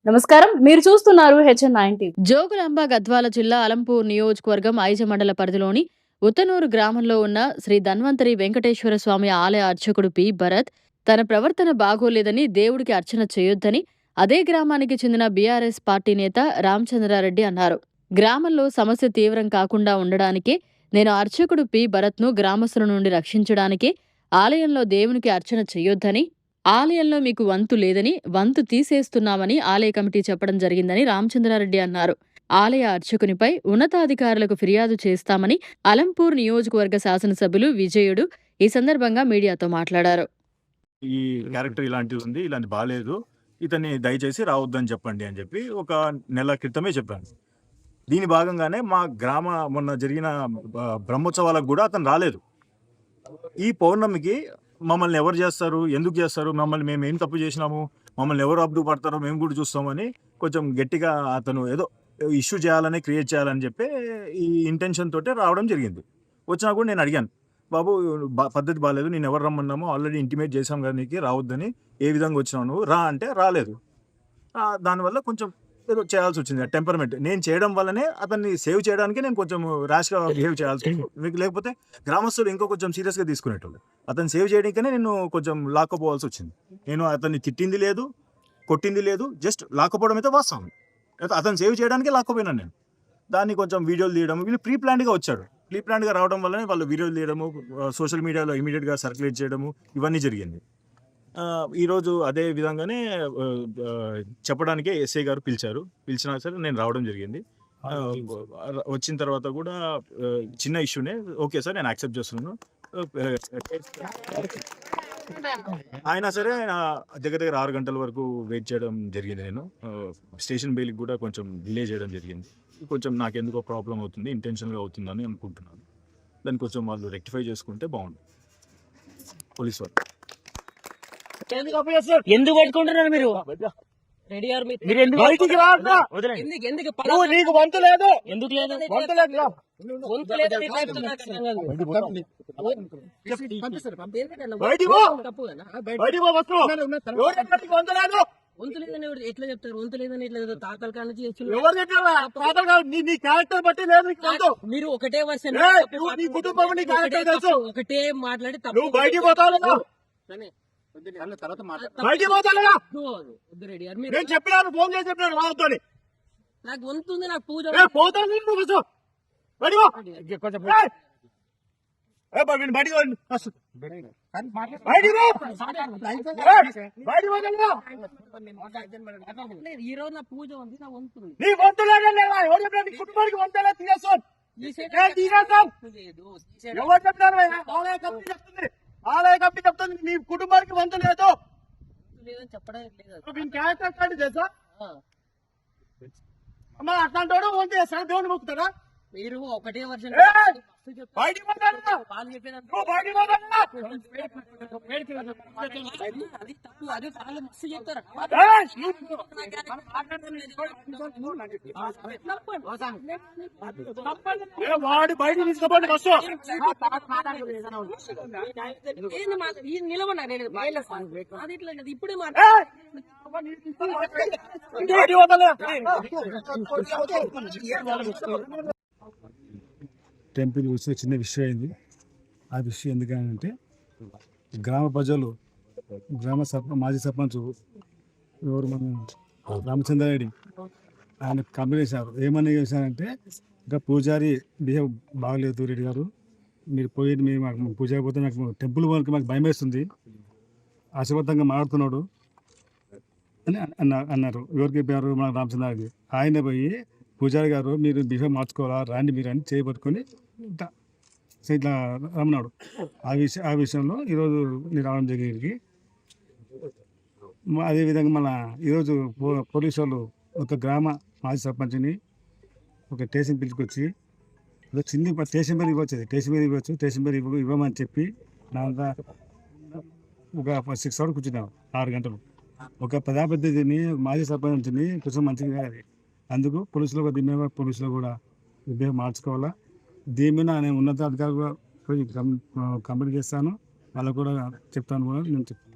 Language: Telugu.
నమస్కారం, మీరు చూస్తున్నారు HN90. జోగులాంబ గద్వాల జిల్లా అలంపూర్ నియోజకవర్గం ఐజ మండల పరిధిలోని ఉత్తనూరు గ్రామంలో ఉన్న శ్రీ ధన్వంతరి వెంకటేశ్వర స్వామి ఆలయ అర్చకుడు పి భరత్ తన ప్రవర్తన బాగోలేదని దేవుడికి అర్చన చేయొద్దని అదే గ్రామానికి చెందిన బీఆర్ఎస్ పార్టీ నేత రామచంద్రారెడ్డి అన్నారు. గ్రామంలో సమస్య తీవ్రం కాకుండా ఉండడానికే నేను అర్చకుడు పి భరత్ను గ్రామస్తుల నుండి రక్షించడానికే ఆలయంలో దేవునికి అర్చన చేయొద్దని, ఆలయంలో మీకు వంతు లేదని, వంతు తీసేస్తున్నామని ఆలయ కమిటీ చెప్పడం జరిగిందని రామచంద్రారెడ్డి అన్నారు. ఆలయ అర్చకునిపై ఉన్నతాధికారులకు ఫిర్యాదు చేస్తామని అలంపూర్ నియోజకవర్గ శాసనసభ్యులు విజయుడు ఈ సందర్భంగా మీడియాతో మాట్లాడారు. ఈ క్యారెక్టర్ ఇలాంటిది ఉంది, ఇలాంటి బాగాలేదు, ఇతన్ని దయచేసి రావద్దని చెప్పండి అని చెప్పి ఒక నెల క్రితమే చెప్పాను. దీని భాగంగానే మా మొన్న జరిగిన బ్రహ్మోత్సవాలకు కూడా అతను రాలేదు. ఈ పౌర్ణమికి మమ్మల్ని ఎవరు చేస్తారు, ఎందుకు చేస్తారు, మేము ఏం తప్పు చేసినాము, మమ్మల్ని ఎవరు అడ్డు పడతారో మేము కూడా చూస్తామని కొంచెం గట్టిగా అతను ఏదో ఇష్యూ చేయాలని, క్రియేట్ చేయాలని చెప్పి ఈ ఇంటెన్షన్ తోటే రావడం జరిగింది. వచ్చినా కూడా నేను అడిగాను, బాబు పద్ధతి బాగాలేదు, నేను ఎవరు రమ్మన్నామో ఆల్రెడీ ఇంటిమేట్ చేసాం కదా నీకు రావద్దని, ఏ విధంగా వచ్చినావు నువ్వు రా అంటే రాలేదు. దానివల్ల కొంచెం ఏదో చేయాల్సి వచ్చింది. టెంపర్మెంట్ నేను చేయడం వల్లనే అతన్ని సేవ్ చేయడానికి నేను కొంచెం ర్యాష్గా బిహేవ్ చేయాల్సి వచ్చింది. మీకు లేకపోతే గ్రామస్తులు ఇంకో కొంచెం సీరియస్గా తీసుకునేటోళ్ళు. అతన్ని సేవ్ చేయడానికనే నేను కొంచెం లాక్కపోవాల్సి వచ్చింది. నేను అతన్ని తిట్టింది లేదు, కొట్టింది లేదు, జస్ట్ లాక్కపోవడం అయితే వాస్తవం. అతను సేవ్ చేయడానికి లాక్కపోయినాను నేను. దాన్ని కొంచెం వీడియోలు తీయడం, వీళ్ళు ప్రీ ప్లాన్డ్గా వచ్చాడు. ప్రీ ప్లాన్డ్గా రావడం వల్లనే వాళ్ళు వీడియోలు తీయడము, సోషల్ మీడియాలో ఇమీడియట్గా సర్క్యులేట్ చేయడము ఇవన్నీ జరిగింది. ఈరోజు అదే విధంగానే చెప్పడానికే ఎస్ఐ గారు పిలిచినా సరే నేను రావడం జరిగింది. వచ్చిన తర్వాత కూడా చిన్న ఇష్యూనే, ఓకే సార్ నేను యాక్సెప్ట్ చేస్తున్నాను అయినా సరే దగ్గర 6 గంటల వరకు వెయిట్ చేయడం జరిగింది. నేను స్టేషన్ బెయిల్కి కూడా కొంచెం డిలే చేయడం జరిగింది. కొంచెం నాకు ఎందుకో ప్రాబ్లం అవుతుంది, ఇంటెన్షన్గా అవుతుందని అనుకుంటున్నాను. దాన్ని కొంచెం వాళ్ళు రెక్టిఫై చేసుకుంటే బాగుంటుంది. పోలీస్ వాళ్ళు ఎందుకు పట్టుకుంటున్నారు మీరు? నీకు వంతు లేదు, ఎందుకు లేదు? ఎట్లా చెప్తారు? వంతు లేదని ఎట్లా తాతల కాడ నుంచి నీ క్యారెక్టర్ బట్టి లేదు. మీరు ఒకటే వర్షన్ ఒకటే మాట్లాడి నువ్వు బయటికి పోతావు, బయటికి పోతావుగా. నేను చెప్పినాను, ఫోన్ చేసి చెప్పినాను రావద్దని. నాకు వంతుంది, నాకు పూజ పోతాను. ఈ రోజు నా పూజ ఉంది, నా వంతుంది. నీ వంతు లేదని కుటుంబానికి వంతేలా తీసేస్తాను. ఎవరు చెప్తారు? ఆలయ కమిటీ చెప్తుంది నీ కుటుంబానికి వంతు లేదు చెప్పడం లేదు. తెలుసా అమ్మా? అట్లాంటి వాడు వంతు చేస్తాడు, దేవుని మొక్కుతారా? మీరు ఒకటే వర్షం బయటికి పోతాను. అది తప్పు, అది వాళ్ళు మస్తు చెప్తారు. వాడి బయట తీసుకోండి ఫస్ట్. నిలవన్నా నేను అది ఇట్లా ఇప్పుడే టెంపుల్ వచ్చే చిన్న విషయం అయింది. ఆ విషయం ఎందుకంటే గ్రామ ప్రజలు, మాజీ సర్పంచ్ ఎవరు మన రామచంద్రారెడ్డి ఆయన కంప్లైంట్ చేశారు. ఏమని చేశారంటే, ఇంకా పూజారి బిహేవ్ బాగలేదు రెడ్డి గారు, మీరు పోయి మేము పూజ పోతే నాకు టెంపుల్ వరకు మాకు భయం వేస్తుంది, అశ్వత్థంగా మాట్లాడుతున్నాడు అని అన్నారు. ఎవరికి చెప్పారు? మన రామచంద్రారెడ్డి. ఆయన పోయి పూజారి గారు మీరు బిహేవ్ మార్చుకోవాలా, రాండి మీరు అని చేయబట్టుకొని ఇట్లా రమ్మన్నాడు. ఆ విషయంలో ఈరోజు నేను రావడం జరిగింది. అదేవిధంగా మన ఈరోజు పోలీసు వాళ్ళు ఒక గ్రామ మాజీ సర్పంచ్ని ఒక స్టేషన్ పిలుచుకొచ్చి చిన్న స్టేషన్ మీద ఇవ్వచ్చు, స్టేషన్ మీద ఇవ్వమని చెప్పి దాంట్లో ఒక 6 అవర్స్ కూర్చున్నాం, 6 గంటలు. ఒక ప్రజాప్రతినిధిని, మాజీ సర్పంచ్ని కొంచెం మంచిగా, అందుకు పోలీసులు కూడా బిహేవ్ మార్చుకోవాలా. దీని మీద నేను ఉన్నతాధికారులు కంప్లైంట్ చేస్తాను, వాళ్ళకు కూడా చెప్తాను కూడా నేను చెప్తాను.